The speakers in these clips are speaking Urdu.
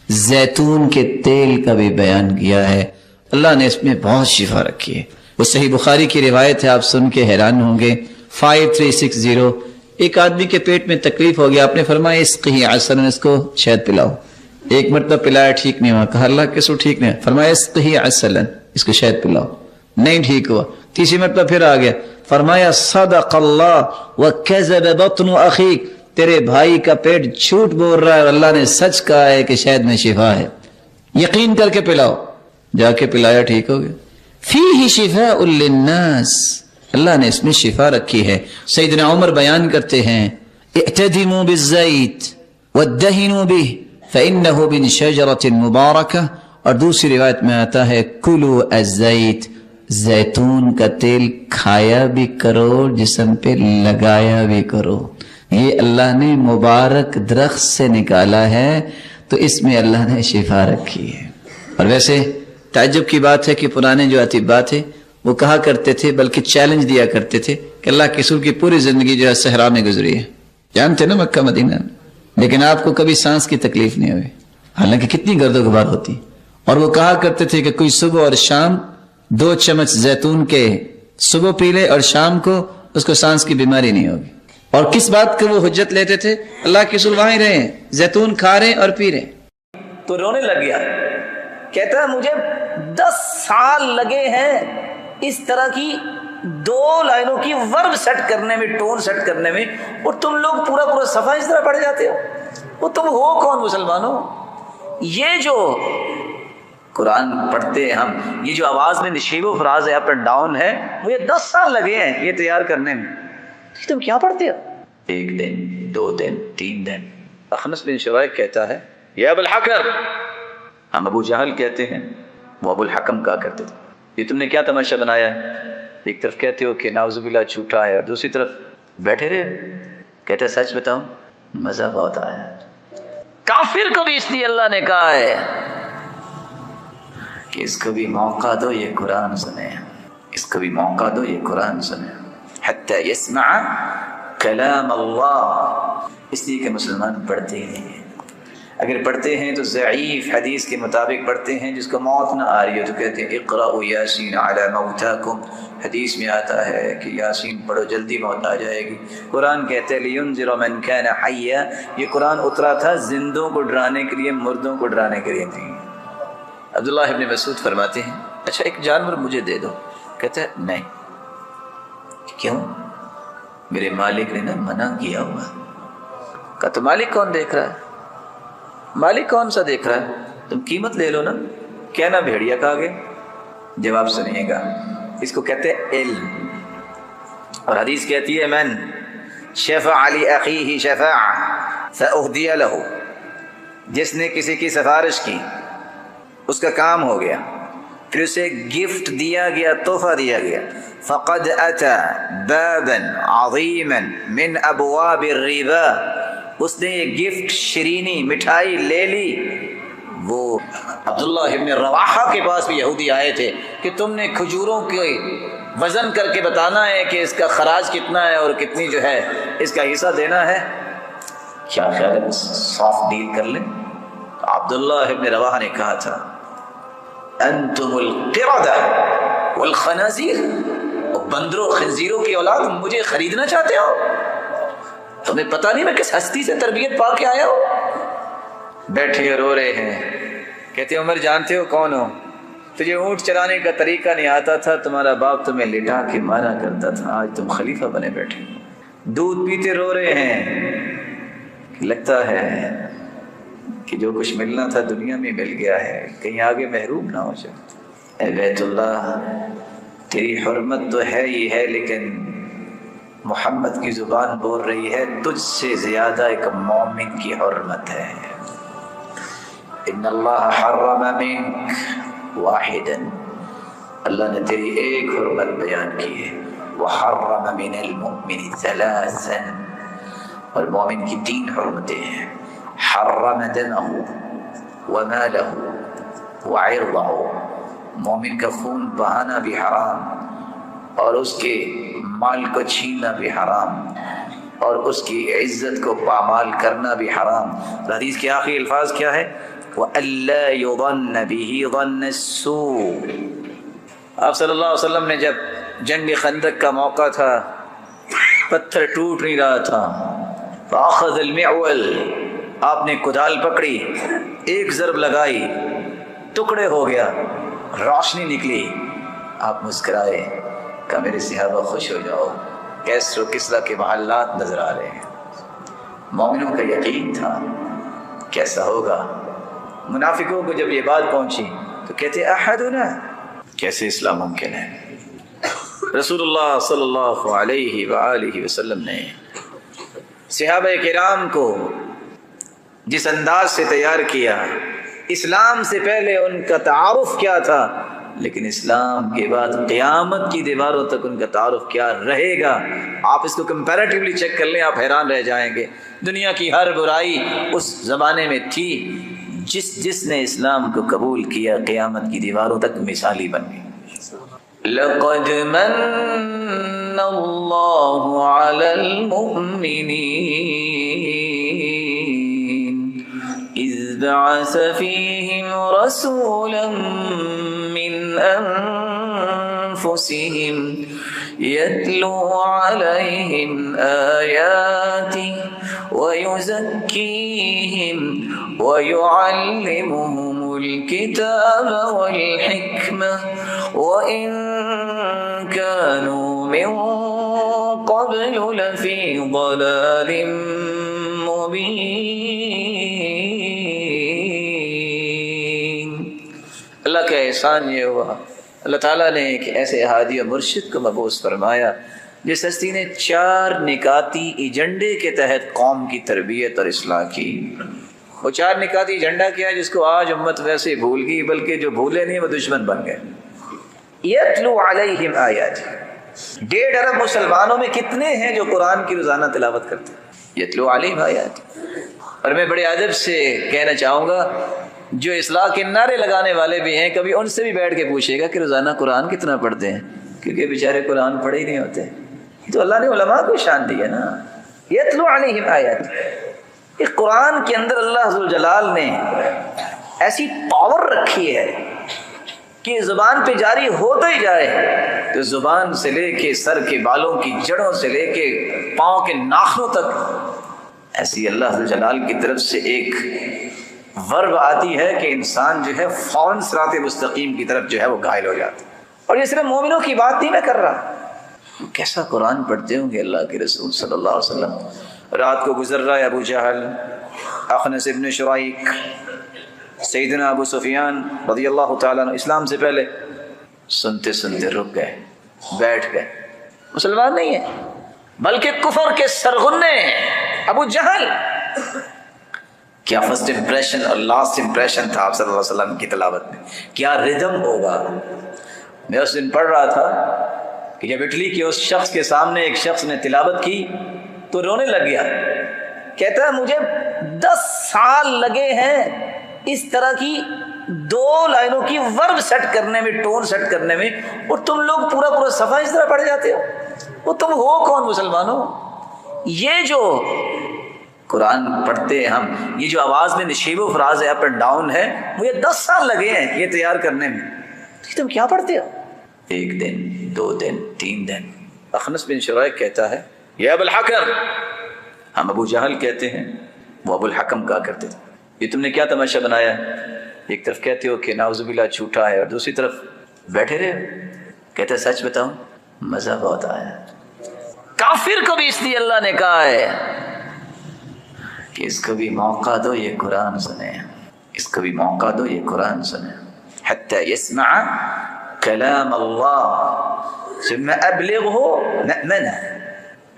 زیتون کے تیل کا بھی بیان کیا ہے. اللہ نے اس میں بہت شفا رکھی ہے. وہ صحیح بخاری کی روایت ہے, آپ سن کے حیران ہوں گے. 5360, ایک آدمی کے پیٹ میں تکلیف ہو گیا, آپ نے فرمایا اسقی عسلا, اس کو شہد پلاؤ. ایک مرتبہ پلایا, ٹھیک نہیں ہوا, کہا اللہ کس کو ٹھیک نہیں, فرمایا اسقی عسلا, اس کو شہد پلاؤ, نہیں ٹھیک ہوا. تیسری مرتبہ پھر آ گیا, فرمایا صدق اللہ وکذب بطن اخیک, تیرے بھائی کا پیٹ جھوٹ بول رہا ہے اور اللہ نے سچ کہا ہے کہ شہد میں شفا ہے, یقین کر کے پلاؤ. جا کے پلایا, ٹھیک ہو گیا. فیہ شفاء للناس, اللہ نے اس میں شفا رکھی ہے. سیدنا عمر بیان کرتے ہیں اعتدموا بالزیت وادہنوا بہ فإنہ من شجرۃ مبارکہ. اور دوسری روایت میں آتا ہے کلوا الزیت, زیتون کا تیل کھایا بھی کرو, جسم پہ لگایا بھی کرو. یہ اللہ نے مبارک درخت سے نکالا ہے, تو اس میں اللہ نے شفا رکھی ہے. اور ویسے تعجب کی بات ہے کہ پرانے جو اطباء تھے وہ کہا کرتے تھے, بلکہ چیلنج دیا کرتے تھے کہ اللہ کے رسول کی پوری زندگی جو ہے صحرا میں گزری ہے, جانتے نا مکہ مدینہ, لیکن آپ کو کبھی سانس کی تکلیف نہیں ہوئی, حالانکہ کتنی گرد و غبار ہوتی. اور وہ کہا کرتے تھے کہ کوئی صبح اور شام 2 چمچ زیتون کے صبح پی لے اور شام کو اس کو سانس کی بیماری نہیں ہوگی. اور کس بات کو وہ حجت لیتے تھے, اللہ کے رسول وہیں رہے ہیں, زیتون کھا رہے اور پی رہے. تو رونے لگ گیا, کہتا ہے مجھے 10 سال لگے ہیں اس طرح کی 2 لائنوں کی ورب سیٹ کرنے میں, ٹون سیٹ کرنے میں, اور تم لوگ پورا صفحہ اس طرح پڑھ جاتے ہو. وہ تم ہو کون مسلمانوں؟ یہ جو قرآن پڑھتے ہیں ہم, یہ جو آواز میں نشیب و فراز ہے, اپ اینڈ ڈاؤن ہے, مجھے 10 سال لگے ہیں یہ تیار کرنے میں. تم کیا پڑھتے ہو؟ 1 دن 2 دن 3 دن. اخنس بن شرائح کہتا ہے یا ابو الحکم, ہم ابو جہل کہتے ہیں, وہ ابو الحکم کہا کرتے تھے, یہ تم نے کیا تماشا بنایا ہے؟ ایک طرف کہتے ہو کہ نعوذ باللہ جھوٹا ہے, اور دوسری طرف بیٹھے رہے. کہتے ہیں سچ بتاؤں مزہ بہت آیا. کافر کو بھی اس لیے اللہ نے کہا ہے کہ اس کو بھی موقع دو یہ قرآن سنے, اس کو بھی موقع دو یہ قرآن سنے, حتی یسمع کلام اللہ. اس لیے کہ مسلمان پڑھتے ہی نہیں ہیں. اگر پڑھتے ہیں تو ضعیف حدیث کے مطابق پڑھتے ہیں, جس کو موت نہ آ رہی ہو تو کہتے ہیں اقرأوا یاسین علی موتاکم. حدیث میں آتا ہے کہ یاسین پڑھو جلدی موت آ جائے گی. قرآن کہتے ہیں لینذر من کان حیا, یہ قرآن اترا تھا زندوں کو ڈرانے کے لیے, مردوں کو ڈرانے کے لیے نہیں. عبداللہ ابن مسعود فرماتے ہیں اچھا ایک جانور مجھے دے دو. کہتا ہے نہیں. کیوں؟ میرے مالک نے نا منع کیا ہوا. کہا تو مالک کون دیکھ رہا ہے؟ مالک کون سا دیکھ رہا ہے, تم قیمت لے لو نا. کیا نا بھیڑیا کہا گیا؟ جواب سنیے گا, اس کو کہتے ہیں علم. اور حدیث کہتی ہے من شفع علی اخیہ شفاعہ فاہدی لہ, جس نے کسی کی سفارش کی اس کا کام ہو گیا, پھر اسے گفٹ دیا گیا, تحفہ دیا گیا, فقد اتی بابا عظیما من ابواب الربا, اس نے یہ گفٹ شرینی مٹھائی لے لی. وہ عبداللہ ابن رواحہ کے پاس بھی یہودی آئے تھے کہ تم نے کھجوروں کے وزن کر کے بتانا ہے کہ اس کا خراج کتنا ہے اور کتنی جو ہے اس کا حصہ دینا ہے, کیا خیال ہے سافٹ ڈیل کر لیں؟ عبداللہ ابن رواحہ نے کہا تھا انتم القردہ والخنازیر, بندروں خنزیروں کی اولاد, مجھے خریدنا چاہتے ہو؟ تمہیں پتہ نہیں میں کس ہستی سے تربیت پا کے آیا ہوں. بیٹھے رو رہے ہیں. کہتے عمر جانتے ہو کون ہو؟ تجھے اونٹ چلانے کا طریقہ نہیں آتا تھا, تمہارا باپ تمہیں لٹا کے مارا کرتا تھا, آج تم خلیفہ بنے بیٹھے. دودھ پیتے رو رہے ہیں. لگتا ہے کہ جو کچھ ملنا تھا دنیا میں مل گیا ہے, کہیں آگے محروم نہ ہو جائے. اے بیت اللہ, تیری حرمت تو ہے ہی ہے, لیکن محمد کی زبان بول رہی ہے تجھ سے زیادہ ایک مومن کی حرمت ہے. ان اللہ حرم منک واحدا, اللہ نے تیری ایک حرمت بیان کی ہے. وحرم من المؤمن ثلاثا, اور مومن کی 3 حرمتیں ہیں. حرم دمہ ومالہ وعرضہ, مومن کا خون بہانا بھی حرام اور اس کے مال کو چھیننا بھی حرام, اور اس کی عزت کو پامال کرنا بھی حرام. حدیث کے آخری الفاظ کیا ہے؟ وَأَلَّا يُظَنَّ بِهِ ظَنَّ السُّوءِ۔ آپ صلی اللہ علیہ وسلم نے جب جنگ خندق کا موقع تھا، پتھر ٹوٹ نہیں رہا تھا، فَأَخَذَ الْمِعْوَلِ، آپ نے کدال پکڑی، ایک ضرب لگائی، ٹکڑے ہو گیا، روشنی نکلی، آپ مسکرائے، کہا میرے صحابہ خوش ہو جاؤ، کیسر و کسریٰ کے محلات نظر آ رہے ہیں۔ مومنوں کا یقین تھا کیسا ہوگا۔ منافقوں کو جب یہ بات پہنچی تو کہتے احدنا، کیسے اسلام ممکن ہے؟ رسول اللہ صلی اللہ علیہ وآلہ وسلم نے صحابہ کرام کو جس انداز سے تیار کیا، اسلام سے پہلے ان کا تعارف کیا تھا، لیکن اسلام کے بعد قیامت کی دیواروں تک ان کا تعارف کیا رہے گا، آپ اس کو کمپیریٹیولی چیک کر لیں، آپ حیران رہ جائیں گے۔ دنیا کی ہر برائی اس زمانے میں تھی، جس نے اسلام کو قبول کیا قیامت کی دیواروں تک مثالی بن گئی۔ لَقَدْ مَنَّ اللَّهُ عَلَى الْمُؤْمِنِينَ إِذْ بَعَثَ فِيهِمْ رَسُولًا مِّنْ أَنفُسِهِمْ يَتْلُو عَلَيْهِمْ آيَاتِهِ وَيُزَكِّيهِمْ وَيُعَلِّمُهُمُ الْكِتَابَ وَالْحِكْمَةَ وَإِن كَانُوا مِن قَبْلُ لَفِي ضَلَالٍ مُبِينٍ۔ اللہ کا احسان یہ ہوا، اللہ تعالیٰ نے ایک ایسے ہادی و مرشد کو مبعوث فرمایا جس ہستی نے 4 نکاتی ایجنڈے کے تحت قوم کی تربیت اور اصلاح کی۔ وہ 4 نکاتی ایجنڈا کیا ہے جس کو آج امت ویسے بھول گئی، بلکہ جو بھولے نہیں وہ دشمن بن گئے۔ یتلو علیہم آیات، 1.5 ارب مسلمانوں میں کتنے ہیں جو قرآن کی روزانہ تلاوت کرتے ہیں؟ یتلو علیہم آیات۔ اور میں بڑے ادب سے کہنا چاہوں گا، جو اصلاح کے نعرے لگانے والے بھی ہیں، کبھی ان سے بھی بیٹھ کے پوچھے گا کہ روزانہ قرآن کتنا پڑھتے ہیں، کیونکہ بیچارے قرآن پڑھے ہی نہیں ہوتے۔ تو اللہ نے علماء کو شان دی ہے نا، یتلو علیہم آیات۔ اس قرآن کے اندر اللہ ذوالجلال نے ایسی پاور رکھی ہے کہ زبان پہ جاری ہوتا ہی جائے، تو زبان سے لے کے سر کے بالوں کی جڑوں سے لے کے پاؤں کے ناخنوں تک ایسی اللہ ذوالجلال کی طرف سے ایک ورب آتی ہے کہ انسان جو ہے فوراً صراط مستقیم کی طرف جو ہے وہ گھائل ہو جاتا ہے۔ اور یہ صرف مومنوں کی بات نہیں میں کر رہا، کیسا قرآن پڑھتے ہوں گے اللہ کے رسول صلی اللہ علیہ وسلم۔ رات کو گزر رہا ہے ابو جہل، اخنس ابن شرائق، سیدنا ابو سفیان رضی اللہ تعالیٰ عنہ، اسلام سے پہلے سنتے سنتے رک گئے، بیٹھ گئے، مسلمان نہیں ہیں بلکہ کفر کے سرغنے ہیں۔ ابو جہل کیا فرسٹ امپریشن اور لاسٹ امپریشن تھا آپ صلی اللہ علیہ وسلم کی تلاوت میں، کیا ردم ہوگا۔ میں اس دن پڑھ رہا تھا کہ جب اٹلی کے اس شخص کے سامنے ایک شخص نے تلاوت کی تو رونے لگ گیا، کہتا ہے مجھے 10 سال لگے ہیں اس طرح کی 2 لائنوں کی ورب سیٹ کرنے میں، ٹون سیٹ کرنے میں، اور تم لوگ پورا صفحہ اس طرح پڑھ جاتے ہو۔ وہ تم ہو کون مسلمانوں؟ یہ جو قرآن پڑھتے ہیں ہم، یہ جو آواز میں نشیب و فراز ہے، اپ اینڈ ڈاؤن ہے، مجھے 10 سال لگے ہیں یہ تیار کرنے میں، تم کیا پڑھتے ہو؟ 1 دن، 2 دن، 3 دن۔ اخنس بن شرائق کہتا ہے یا ابو الحکم، ہم ابو جہل کہتے ہیں، وہ ابو الحکم کہا کرتے تھے، یہ تم نے کیا تماشا بنایا ہے؟ ایک طرف کہتے ہو کہ نعوذ باللہ جھوٹا ہے، اور دوسری طرف بیٹھے رہے۔ کہتے ہیں سچ بتاؤں مزہ بہت آیا۔ کافر کو بھی اس لیے اللہ نے کہا ہے کہ اس کو بھی موقع دو یہ قرآن سنے، اس کو بھی موقع دو یہ قرآن سنے، حتی یسمع کلام اللہ ثم ابلغہ مأمنہ۔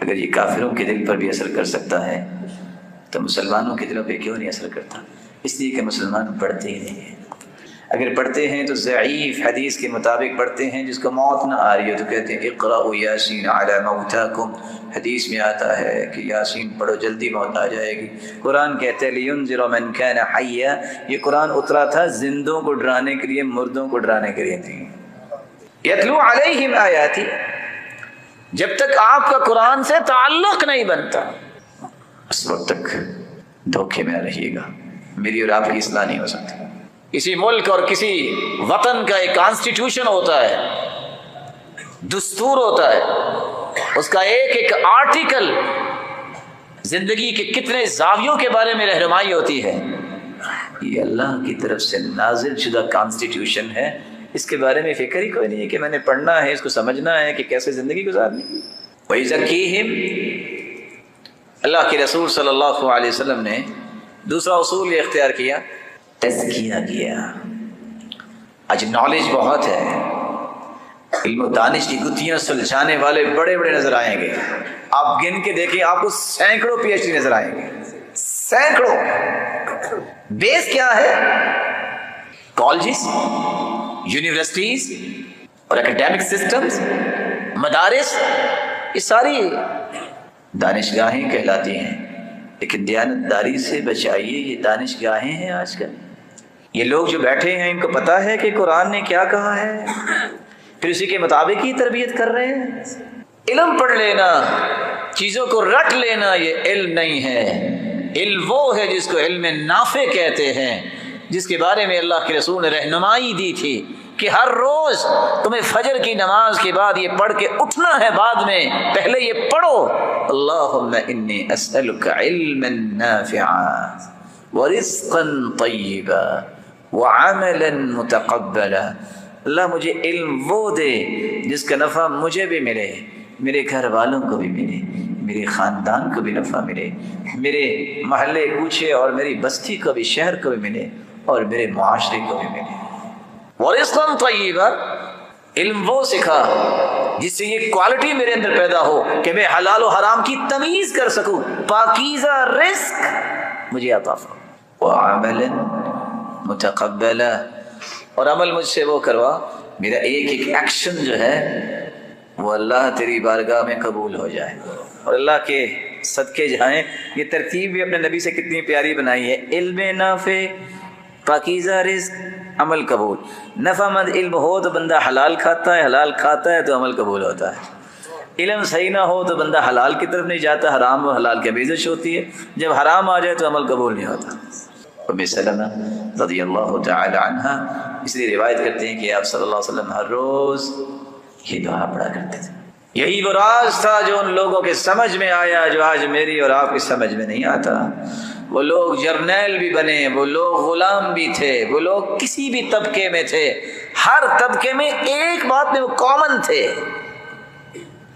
اگر یہ کافروں کے دل پر بھی اثر کر سکتا ہے تو مسلمانوں کے دلوں پہ کیوں نہیں اثر کرتا؟ اس لیے کہ مسلمان پڑھتے ہی نہیں ہیں، اگر پڑھتے ہیں تو ضعیف حدیث کے مطابق پڑھتے ہیں، جس کو موت نہ آ رہی ہو تو کہتے ہیں اقرأوا یاسین علی موتاکم، حدیث میں آتا ہے کہ یاسین پڑھو جلدی موت آ جائے گی۔ قرآن کہتے ہیں لینذر من کان حیا، یہ قرآن اترا تھا زندوں کو ڈرانے کے لیے، مردوں کو ڈرانے کے لیے نہیں۔ یتلو علیہم آیاتی، جب تک آپ کا قرآن سے تعلق نہیں بنتا اس وقت تک دھوکے میں رہیے گا۔ میری اور آپ کی اصلاح نہیں ہو سکتی۔ کسی ملک اور کسی وطن کا ایک کانسٹیٹیوشن ہوتا ہے، دستور ہوتا ہے، اس کا ایک ایک آرٹیکل زندگی کے کتنے زاویوں کے بارے میں رہنمائی ہوتی ہے۔ یہ اللہ کی طرف سے نازل شدہ کانسٹیٹیوشن ہے، اس کے بارے میں فکر ہی کوئی نہیں ہے کہ میں نے پڑھنا ہے، اس کو سمجھنا ہے کہ کیسے زندگی گزارنی۔ وَيُزَكِّيهِمْ، اللہ کے رسول صلی اللہ علیہ وسلم نے دوسرا اصول یہ اختیار کیا، تزکیہ کیا۔ آج نالج بہت ہے، علم و دانش کی گتھیاں سلجھانے والے بڑے بڑے نظر آئیں گے، آپ گن کے دیکھیں آپ کو سینکڑوں پی ایچ ڈی نظر آئیں گے، سینکڑوں۔ بیس کیا ہے؟ کالجز، یونیورسٹیز اور اکیڈیمک سسٹمز، مدارس، یہ ساری دانشگاہیں کہلاتی ہیں، لیکن دیانتداری سے بچائیے، یہ دانشگاہیں ہیں آج کل۔ یہ لوگ جو بیٹھے ہیں ان کو پتہ ہے کہ قرآن نے کیا کہا ہے، پھر اسی کے مطابق ہی تربیت کر رہے ہیں۔ علم پڑھ لینا، چیزوں کو رٹ لینا یہ علم نہیں ہے۔ علم وہ ہے جس کو علم نافع کہتے ہیں، جس کے بارے میں اللہ کے رسول نے رہنمائی دی تھی کہ ہر روز تمہیں فجر کی نماز کے بعد یہ پڑھ کے اٹھنا ہے، بعد میں پہلے یہ پڑھو، اللہم انی اسألک علما نافعا ورزقا طیبا وعملا متقبلا۔ اللہ مجھے علم وہ دے جس کا نفع مجھے بھی ملے، میرے گھر والوں کو بھی ملے، میرے خاندان کو بھی نفع ملے، میرے محلے کوچے اور میری بستی کو بھی، شہر کو بھی ملے، اور میرے معاشرے کو بھی ملے۔ وَرِزْقًا طَيِّبًا، علم وہ سکھا جس سے یہ کوالٹی میرے اندر پیدا ہو کہ میں حلال و حرام کی تمیز کر سکوں، پاکیزہ رزق مجھے عطا فرما۔ وَعَمَلًا مُتَقَبَّلًا، اور عمل مجھ سے وہ کروا، میرا ایک ایک ایکشن جو ہے وہ اللہ تیری بارگاہ میں قبول ہو جائے۔ اور اللہ کے صدقے جائیں، یہ ترتیب بھی اپنے نبی سے کتنی پیاری بنائی ہے، علم نافع، پاکیزہ رزق، عمل قبول۔ نفع مند علم ہو تو بندہ حلال کھاتا ہے، حلال کھاتا ہے تو عمل قبول ہوتا ہے۔ علم صحیح نہ ہو تو بندہ حلال کی طرف نہیں جاتا، حرام و حلال کی آمیزش ہوتی ہے، جب حرام آ جائے تو عمل قبول نہیں ہوتا۔ ام سلمہ رضی اللہ تعالی عنہ اس لیے روایت کرتے ہیں کہ آپ صلی اللہ علیہ وسلم ہر روز یہ دعا پڑھا کرتے تھے۔ یہی وہ راز تھا جو ان لوگوں کے سمجھ میں آیا، جو آج میری اور آپ کی سمجھ میں نہیں آتا۔ وہ لوگ جرنیل بھی بنے، وہ لوگ غلام بھی تھے، وہ لوگ کسی بھی طبقے میں تھے، ہر طبقے میں ایک بات میں وہ کامن تھے،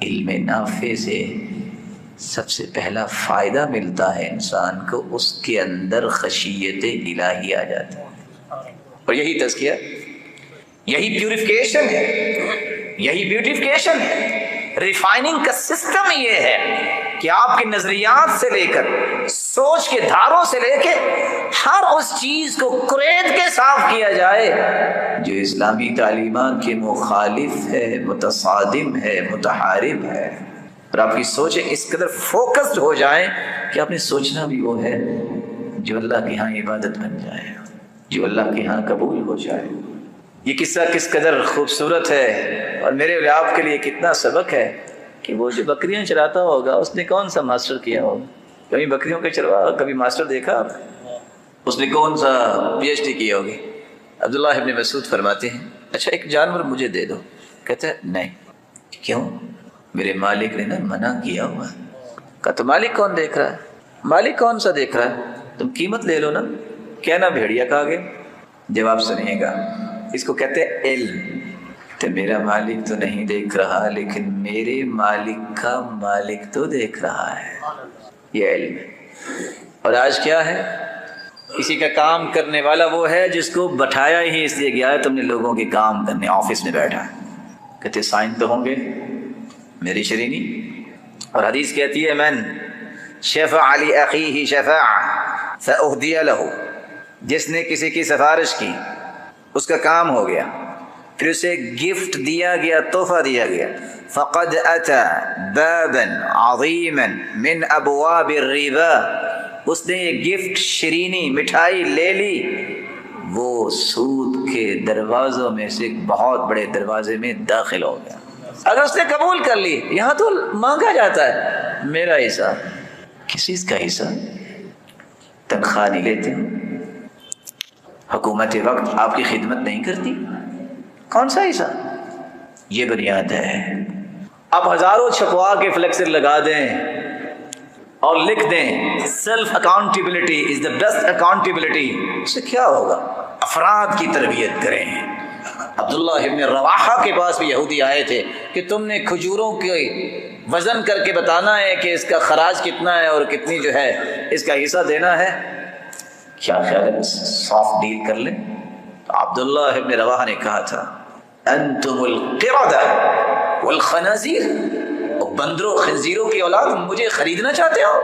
علم نافع سے سب سے پہلا فائدہ ملتا ہے انسان کو، اس کے اندر خشیت الہی آ جاتی ہے، اور یہی تزکیہ، یہی پیوریفیکیشن ہے، یہی بیوٹیفیکیشن ہے۔ ریفائننگ کا سسٹم یہ ہے کہ آپ کے نظریات سے لے کر، سوچ کے دھاروں سے لے کے، ہر اس چیز کو کرید کے صاف کیا جائے جو اسلامی تعلیمات کے مخالف ہے، متصادم ہے، متحارب ہے، اور آپ کی سوچیں اس قدر فوکسڈ ہو جائیں کہ آپ نے سوچنا بھی وہ ہے جو اللہ کے ہاں عبادت بن جائے، جو اللہ کے ہاں قبول ہو جائے۔ یہ قصہ کس قدر خوبصورت ہے اور میرے اور آپ کے لیے کتنا سبق ہے کہ وہ جو بکریاں چراتا ہوگا اس نے کون سا ماسٹر کیا ہوگا؟ کبھی بکریوں کے چروا کبھی ماسٹر دیکھا آپ؟ اس نے کون سا پی ایچ ڈی کی ہوگی؟ عبداللہ ابن مسعود فرماتے ہیں اچھا ایک جانور مجھے دے دو، کہتا ہے نہیں، کیوں؟ میرے مالک نے نا منع کیا ہوا۔ کہا تو مالک کون دیکھ رہا ہے؟ مالک کون سا دیکھ رہا ہے؟ تم قیمت لے لو نا۔ کیا نا بھیڑیا کہا گیا؟ جواب سنیے گا، اس کو کہتے ہیں علم۔ تو میرا مالک تو نہیں دیکھ رہا، لیکن میرے مالک کا مالک تو دیکھ رہا ہے، یہ علم ہے۔ اور آج کیا ہے؟ کسی کا کام کرنے والا وہ ہے جس کو بٹھایا ہی اس لیے گیا ہے تم نے لوگوں کے کام کرنے، آفس میں بیٹھا ہے، کہتے سائن تو ہوں گے میری شرینی۔ اور حدیث کہتی ہے من شفع علی اخیہ شفاع فاہدی لہ، جس نے کسی کی سفارش کی اس کا کام ہو گیا، پھر اسے گفٹ دیا گیا، تحفہ دیا گیا، فقد اتی بابا عظیما من ابواب الربا، اس نے یہ گفٹ، شرینی، مٹھائی لے لی، وہ سود کے دروازوں میں سے ایک بہت بڑے دروازے میں داخل ہو گیا۔ اگر اس نے قبول کر لی، یہاں تو مانگا جاتا ہے میرا حصہ، کس چیز کا حصہ؟ تنخواہ نہیں لیتے، حکومت وقت آپ کی خدمت نہیں کرتی؟ کون سا حصہ؟ یہ بنیاد ہے۔ اب ہزاروں چھپوا کے فلیکسر لگا دیں اور لکھ دیں self accountability is the best accountability, اس سے کیا ہوگا؟ افراد کی تربیت کریں۔ عبداللہ ابن رواحہ کے پاس بھی یہودی آئے تھے کہ تم نے کھجوروں کے وزن کر کے بتانا ہے کہ اس کا خراج کتنا ہے اور کتنی جو ہے اس کا حصہ دینا ہے، کیا خیال ہے سافٹ ڈیل کر لیں؟ تو عبداللہ ابن رواحہ نے کہا تھا انتم القردہ والخنازیر، بندروں خنزیروں کی اولاد مجھے خریدنا چاہتے ہو؟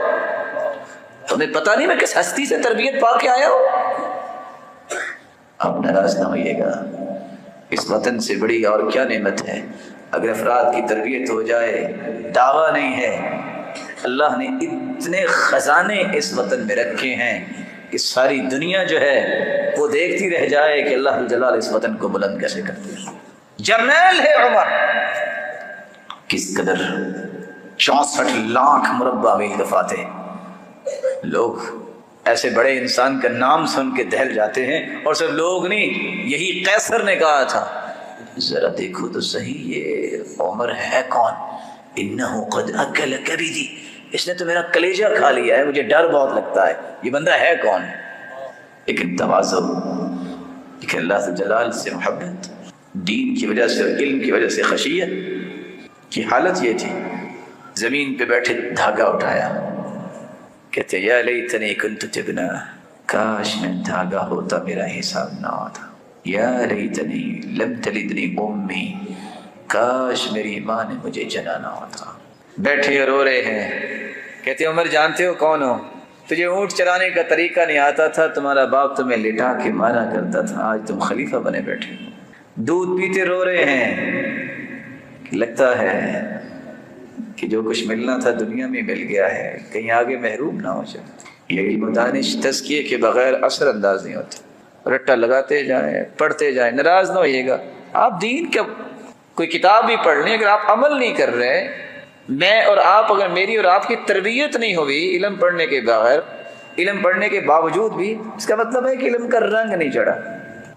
تمہیں پتہ نہیں میں کس ہستی سے تربیت پا کے آیا ہوں؟ اب ناراض نہ ہوئیے گا، اس وطن سے بڑی اور کیا نعمت ہے اگر افراد کی تربیت ہو جائے۔ دعویٰ نہیں ہے، اللہ نے اتنے خزانے اس وطن میں رکھے ہیں کہ ساری دنیا جو ہے وہ دیکھتی رہ جائے کہ اللہ جلال اس وطن کو بلند کیسے کرتے ہیں۔ جرنیل ہے عمر، کس قدر 64 لاکھ مربع میل کا فاتح۔ لوگ ایسے بڑے انسان کا نام سن کے دہل جاتے ہیں، اور سب لوگ نہیں، یہی قیصر نے کہا تھا ذرا دیکھو تو صحیح یہ عمر ہے کون؟ انہو قد اکل کبدی، اس نے تو میرا کلیجہ کھا لیا ہے، مجھے ڈر بہت لگتا ہے، یہ بندہ ہے کون؟ لیکن تواضع، لیکن اللہ جلال سے محبت، دین کی وجہ سے، علم کی وجہ سے خشیت کی حالت یہ تھی۔ زمین پہ بیٹھے دھاگا اٹھایا، کہتے یا لیتنی کنت تبنا، کاش میں دھاگا ہوتا میرا حساب نہ ہوتا۔ یا لیتنی لم تلدنی امی، کاش میری ماں نے مجھے جنا نہ ہوتا۔ بیٹھے رو رہے ہیں، کہتے عمر جانتے ہو کون ہو؟ تجھے اونٹ چلانے کا طریقہ نہیں آتا تھا، تمہارا باپ تمہیں لٹا کے مارا کرتا تھا، آج تم خلیفہ بنے بیٹھے۔ دودھ پیتے رو رہے ہیں، لگتا ہے کہ جو کچھ ملنا تھا دنیا میں مل گیا ہے، کہیں آگے محروم نہ ہو جائے۔ یہ علم و دانش تزکیے کے بغیر اثر انداز نہیں ہوتا، رٹا لگاتے جائیں، پڑھتے جائیں۔ ناراض نہ ہوئیے گا، آپ دین کا کوئی کتاب بھی پڑھ لیں، اگر آپ عمل نہیں کر رہے، میں اور آپ، اگر میری اور آپ کی تربیت نہیں ہوئی علم پڑھنے کے بغیر، علم پڑھنے کے باوجود بھی، اس کا مطلب ہے کہ علم کا رنگ نہیں چڑھا۔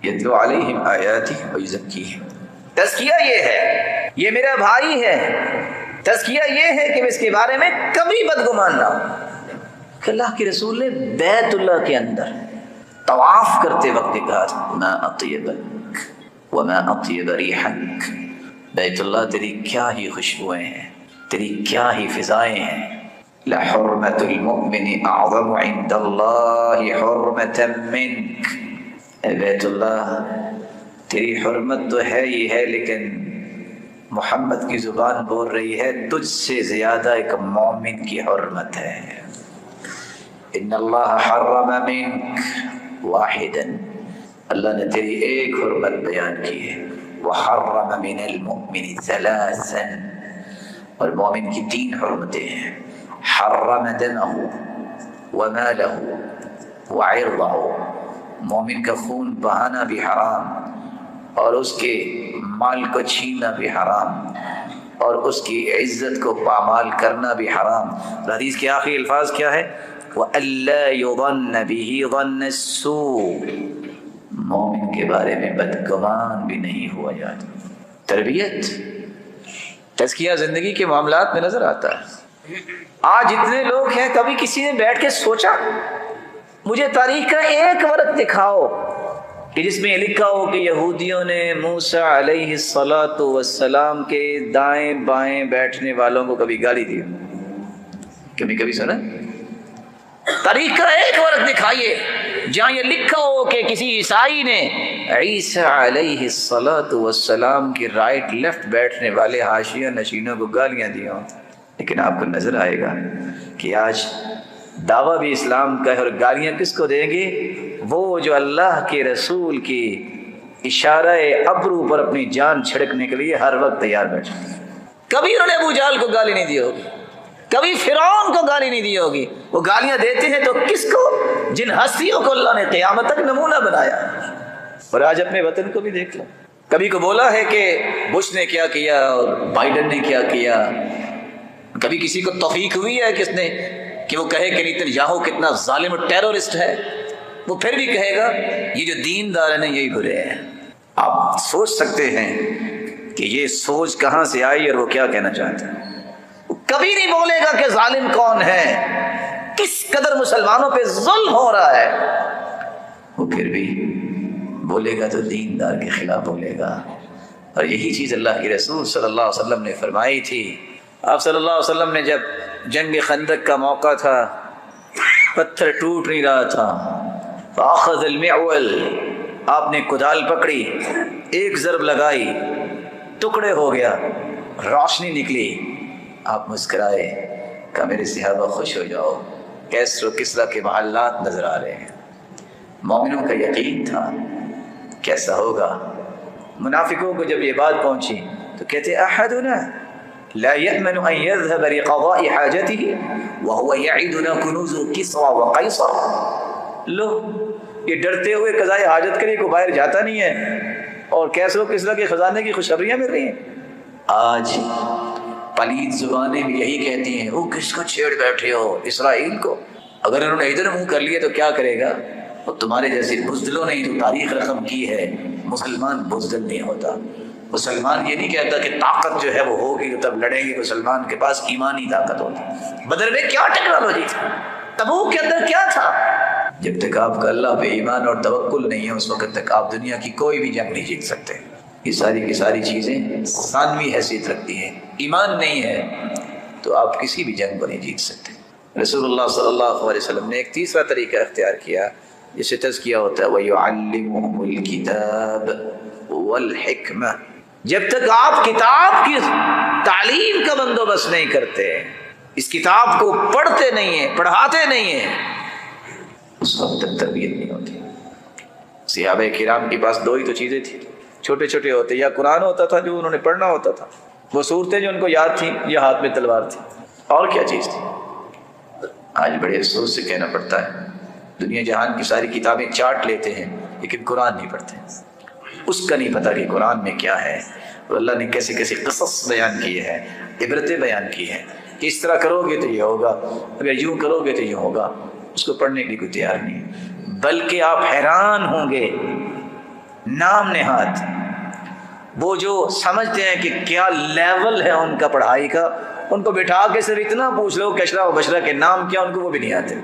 یتلو علیہم آیاتہ ویزکیہم، تزکیہ یہ ہے، یہ میرا بھائی ہے۔ تزکیہ یہ ہے کہ اس کے بارے میں کبھی بدگمان نہ ہو۔ کہ اللہ کے رسول نے بیت اللہ کے اندر طواف کرتے وقت کہا ما اطیبک وما اطیب ریحک، بیت اللہ تیری کیا ہی خوشبوئیں ہیں، تیری کیا ہی فضائیں ہیں۔ لحرمت المؤمن اعظم عند اللہ حرمتا منک، اے بیت اللہ تیری حرمت تو ہے ہی ہے، لیکن محمد کی زبان بول رہی ہے تجھ سے زیادہ ایک مومن کی حرمت ہے۔ ان اللہ حرم منک واحدا، اللہ نے تیری ایک حرمت بیان کی ہے، وحرم من المؤمن ثلاثا، اور مومن کی 3 حرمتیں ہیں۔ حرم دمہ ومالہ وعرضہ، مومن کا خون بہانا بھی حرام، اور اس کے مال کو چھیننا بھی حرام، اور اس کی عزت کو پامال کرنا بھی حرام۔ حدیث کے آخری الفاظ کیا ہے؟ وَأَلَّا يُظَنَّ بِهِ ظَنَّ السُّوءِ، مومن کے بارے میں بدگمان بھی نہیں ہوا جاتا۔ تربیت، تزکیہ زندگی کے معاملات میں نظر آتا ہے۔ آج اتنے لوگ ہیں، کبھی کسی نے بیٹھ کے سوچا مجھے تاریخ کا ایک ورق دکھاؤ کہ جس میں یہ لکھا ہو کہ یہودیوں نے موسیٰ علیہ السلام کے دائیں بائیں بیٹھنے والوں کو کبھی گالی دی؟ کبھی سنا؟ تاریخ کا ایک ورق دکھائیے جہاں یہ لکھا ہو کہ کسی عیسائی نے عیسیٰ علیہ السلام کی رائٹ لیفٹ بیٹھنے والے حاشیہ نشینوں کو گالیاں دی ہوں۔ لیکن آپ کو نظر آئے گا کہ آج دعویٰ بھی اسلام کا ہے، اور گالیاں کس کو دیں گے؟ وہ جو اللہ کے رسول کی اشارہ ابرو پر اپنی جان چھڑکنے کے لیے ہر وقت تیار بیٹھے۔ کبھی انہوں نے ابو جہل کو گالی نہیں دی ہوگی، کبھی فرعون کو گالی نہیں دی ہوگی۔ وہ گالیاں دیتے ہیں تو کس کو؟ جن ہستیوں کو اللہ نے قیامت تک نمونہ بنایا۔ اور آج اپنے وطن کو بھی دیکھ لو، کبھی کو بولا ہے کہ بش نے کیا کیا اور بائیڈن نے کیا کیا، کبھی کسی کو توفیق ہوئی ہے کس نے کہ وہ کہے کہ نیتن یاہو کتنا ظالم اور ٹیرورسٹ ہے؟ وہ پھر بھی کہے گا یہ جو دیندار ہیں نا یہی برے ہیں۔ آپ سوچ سکتے ہیں کہ یہ سوچ کہاں سے آئی اور وہ کیا کہنا چاہتا ہے۔ وہ کبھی نہیں بولے گا کہ ظالم کون ہے، کس قدر مسلمانوں پہ ظلم ہو رہا ہے، وہ پھر بھی بولے گا تو دیندار کے خلاف بولے گا۔ اور یہی چیز اللہ کے رسول صلی اللہ علیہ وسلم نے فرمائی تھی۔ آپ صلی اللہ علیہ وسلم نے جب جنگ خندق کا موقع تھا، پتھر ٹوٹ نہیں رہا تھا، فاخذ المعول، آپ نے کدال پکڑی، ایک ضرب لگائی، ٹکڑے ہو گیا، روشنی نکلی، آپ مسکرائے، کہا میرے صحابہ خوش ہو جاؤ، کیسر و کسریٰ کے محلات نظر آ رہے ہیں۔ مومنوں کا یقین تھا کیسا ہوگا۔ منافقوں کو جب یہ بات پہنچی تو کہتے احدنا لا يأمن ان يذهب لقضاء حاجته وهو يعدنا كنوز كسرى وقيصر، لو یہ ڈرتے ہوئے قضاء حاجت کے لیے کو باہر جاتا نہیں ہے اور کیسر و کسریٰ کے خزانے کی خوشخبریاں مل رہی ہیں۔ آج پلید زبانیں بھی یہی کہتی ہیں وہ کس کو چھیڑ بیٹھے ہو اسرائیل کو، اگر انہوں نے ادھر منہ کر لیا تو کیا کرے گا، اور تمہارے جیسے بزدلوں نے جو تاریخ رقم کی ہے، مسلمان بزدل نہیں ہوتا۔ مسلمان یہ نہیں کہتا کہ طاقت جو ہے وہ ہوگی تو تب لڑیں گے، مسلمان کے پاس ایمانی طاقت ہوتی۔ بدر میں کیا ٹیکنالوجی تھی، تبوک کے اندر کیا تھا؟ جب تک آپ کا اللہ پہ ایمان اور توکل نہیں ہے اس وقت تک آپ دنیا کی کوئی بھی جنگ نہیں جیت سکتے۔ یہ ساری کی ساری چیزیں ثانوی حیثیت رکھتی ہیں، ایمان نہیں ہے تو آپ کسی بھی جنگ کو نہیں جیت سکتے۔ رسول اللہ صلی اللہ علیہ وسلم نے ایک تیسرا طریقہ اختیار کیا جسے تزکیہ ہوتا ہے، وَيُعَلِّمُهُمُ الْكِتَابَ وَالْحِكْمَةَ۔ جب تک آپ کتاب کی تعلیم کا بندوبست نہیں کرتے، اس کتاب کو پڑھتے نہیں ہیں، پڑھاتے نہیں ہیں، اس وقت تک تربیت نہیں ہوتی۔ صحابہ کرام کے پاس دو ہی تو چیزیں تھیں، چھوٹے چھوٹے ہوتے، یا قرآن ہوتا تھا جو انہوں نے پڑھنا ہوتا تھا، وہ صورتیں جو ان کو یاد تھیں، یا ہاتھ میں تلوار تھی، اور کیا چیز تھی۔ آج بڑے افسوس سے کہنا پڑتا ہے دنیا جہان کی ساری کتابیں چاٹ لیتے ہیں لیکن قرآن نہیں پڑھتے، اس کا نہیں پتہ کہ قرآن میں کیا ہے، اور اللہ نے کیسے کیسے قصص بیان کیے ہیں، عبرتیں بیان کی ہیں کہ اس طرح کرو گے تو یہ ہوگا، اگر یوں کرو گے تو یہ ہوگا، اس کو پڑھنے کے لیے کوئی تیار نہیں۔ بلکہ آپ حیران ہوں گے، نام نہاد وہ جو سمجھتے ہیں کہ کیا لیول ہے ان کا پڑھائی کا، ان کو بٹھا کے صرف اتنا پوچھ لو کہ اشرا و بشرا کے نام کیا، ان کو وہ بھی نہیں آتے۔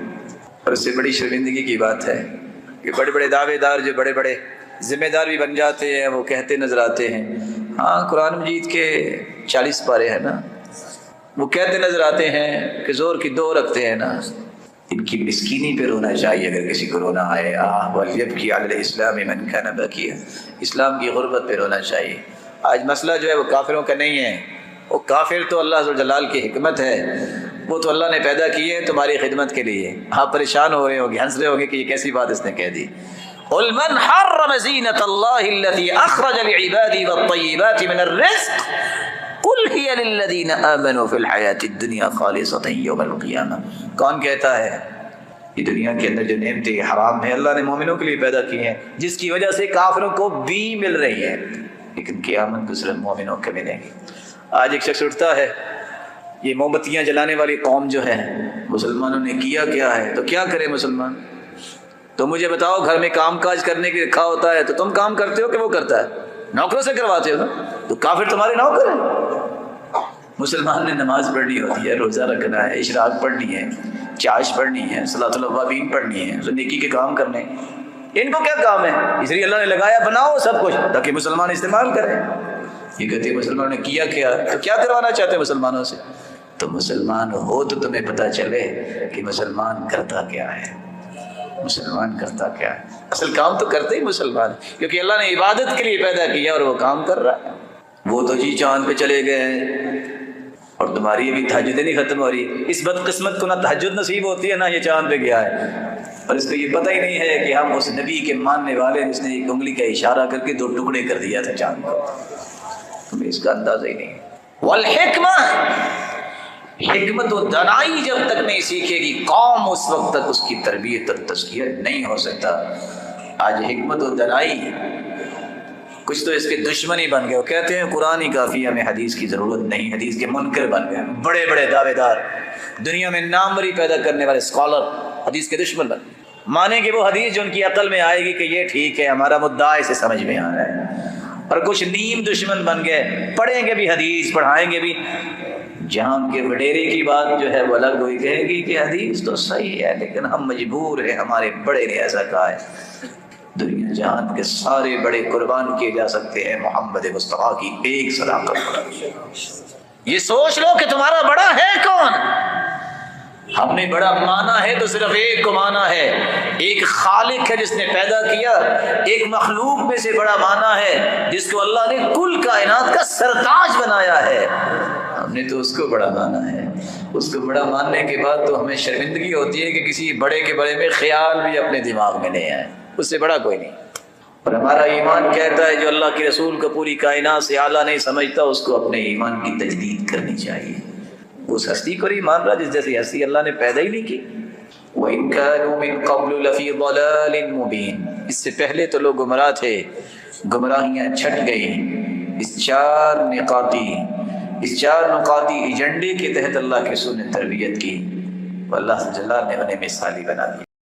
اور اس سے بڑی شرمندگی کی بات ہے کہ بڑے بڑے دعوے دار جو بڑے بڑے ذمہ دار بھی بن جاتے ہیں، وہ کہتے نظر آتے ہیں، ہاں قرآن مجید کے 40 پارے ہیں نا، وہ کہتے نظر آتے ہیں کہ زور کی 2 رکھتے ہیں نا۔ ان کی مسکینی پہ رونا چاہیے اگر کسی کو رونا آئے، وَلْيَبْكِ عَلَى الْإِسْلَامِ مَنْ كَانَ بَكِيًا، اسلام کی غربت پہ رونا چاہیے۔ آج مسئلہ جو ہے وہ کافروں کا نہیں ہے، وہ کافر تو اللہ ذو الجلال کی حکمت ہے، وہ تو اللہ نے پیدا کیے ہیں تمہاری خدمت کے لیے۔ آپ پریشان ہو رہے ہوں گے، ہنس رہے ہوں گے کہ یہ کیسی بات اس نے کہہ دی۔ قُلْ مَنْ حَرَّمَ زِينَةَ اللَّهِ الَّتِي أَخْرَجَ لِعِبَادِهِ وَالطَّيِّبَاتِ مِنَ الرِّزْقِ قُلْ هِيَ لِلَّذِينَ آمَنُوا فِي الْحَيَاةِ الدُّنْيَا خَالِصَةً يَوْمَ الْقِيَامَةِ۔ کون کہتا ہے یہ دنیا کے اندر جو نعمتیں حرام ہیں اللہ نے مومنوں کے لیے پیدا کی ہیں، جس کی وجہ سے کافروں کو بھی مل رہی ہیں، لیکن قیامت کو صرف مومنوں کو ملیں گی۔ آج ایک شخص اٹھتا ہے، یہ موم بتیاں جلانے والی قوم جو ہے، مسلمانوں نے کیا کیا ہے، تو کیا کرے مسلمان؟ تو مجھے بتاؤ، گھر میں کام کاج کرنے کے رکھا ہوتا ہے تو تم کام کرتے ہو کہ وہ کرتا ہے؟ نوکروں سے کرواتے ہو، تو کافر تمہارے نوکر ہیں۔ مسلمان نے نماز پڑھنی ہوتی ہے، روزہ رکھنا ہے، اشراق پڑھنی ہے، چاش پڑھنی ہے، صلاۃ الاوابین پڑھنی ہے، نیکی کے کام کرنے۔ ان کو کیا کام ہے؟ اس لیے اللہ نے لگایا بناؤ سب کچھ تاکہ مسلمان استعمال کریں۔ یہ کہتے ہیں مسلمانوں نے کیا کیا، تو کیا کروانا چاہتے ہیں مسلمانوں سے؟ تو مسلمان ہو تو تمہیں پتہ چلے کہ مسلمان کرتا کیا ہے، مسلمان کرتا کیا ہے۔ اصل کام تو کرتے ہی مسلمان، کیونکہ اللہ نے عبادت کے لیے پیدا کیا اور وہ کام کر رہا ہے۔ وہ تو جی چاند پہ چلے گئے ہیں اور تمہاری ابھی تہجدیں نہیں ختم ہو رہی۔ اس بدقسمت کو نہ تہجد نصیب ہوتی ہے نہ یہ چاند پہ گیا ہے، اور اس کو یہ پتہ ہی نہیں ہے کہ ہم اس نبی کے ماننے والے جس نے ایک انگلی کا اشارہ کر کے 2 ٹکڑے کر دیا تھا چاند کو، تمہیں اس کا اندازہ ہی نہیں۔ والحکمہ، حکمت و دانائی جب تک نہیں سیکھے گی قوم اس وقت تک اس کی تربیت اور تزکیہ نہیں ہو سکتا۔ آج حکمت و دانائی کچھ تو اس کے دشمن ہی بن گئے، وہ کہتے ہیں قرآن ہی کافی، ہمیں حدیث کی ضرورت نہیں، حدیث کے منکر بن گئے، بڑے بڑے دعوے دار، دنیا میں ناموری پیدا کرنے والے اسکالر حدیث کے دشمن بن گئے۔ مانیں گے وہ حدیث جو ان کی عقل میں آئے گی کہ یہ ٹھیک ہے، ہمارا مدعا اسے سمجھ میں آ رہا ہے، اور کچھ نیم دشمن بن گئے، پڑھیں گے بھی حدیث، پڑھائیں گے بھی، جہاں ان کے وڈیرے کی بات جو ہے وہ الگ ہوئی، کہے گی کہ حدیث تو صحیح ہے لیکن ہم مجبور ہیں، ہمارے بڑے نے ایسا کہا ہے۔ دنیا جہان کے سارے بڑے قربان کیے جا سکتے ہیں محمد مصطفیٰ کی ایک صداقت پر۔ یہ سوچ لو کہ تمہارا بڑا ہے کون؟ ہم نے بڑا مانا ہے تو صرف ایک کو مانا ہے، ایک خالق ہے جس نے پیدا کیا، ایک مخلوق میں سے بڑا مانا ہے جس کو اللہ نے کل کائنات کا سرتاج بنایا ہے، ہم نے تو اس کو بڑا مانا ہے۔ اس کو بڑا ماننے کے بعد تو ہمیں شرمندگی ہوتی ہے کہ کسی بڑے کے بارے میں خیال بھی اپنے دماغ میں نہیں آئے، اس سے بڑا کوئی نہیں۔ اور ہمارا ایمان کہتا ہے جو اللہ کے رسول کو پوری کائنات سے اعلیٰ نہیں سمجھتا اس کو اپنے ایمان کی تجدید کرنی چاہیے، اس ہستی کو نہیں مان رہا جس جیسی ہستی اللہ نے پیدا ہی نہیں کی۔ وَإِن كَانُوا مِن قَبْلُ لَفِي ضَلَالٍ مُبِينٍ، اس سے پہلے تو لوگ گمراہ تھے، گمراہیاں چھٹ گئی۔ اس چار نقاطی ایجنڈے کے تحت اللہ کے رسول نے تربیت کی، اللہ جل نے انہیں مثالی بنا دیا۔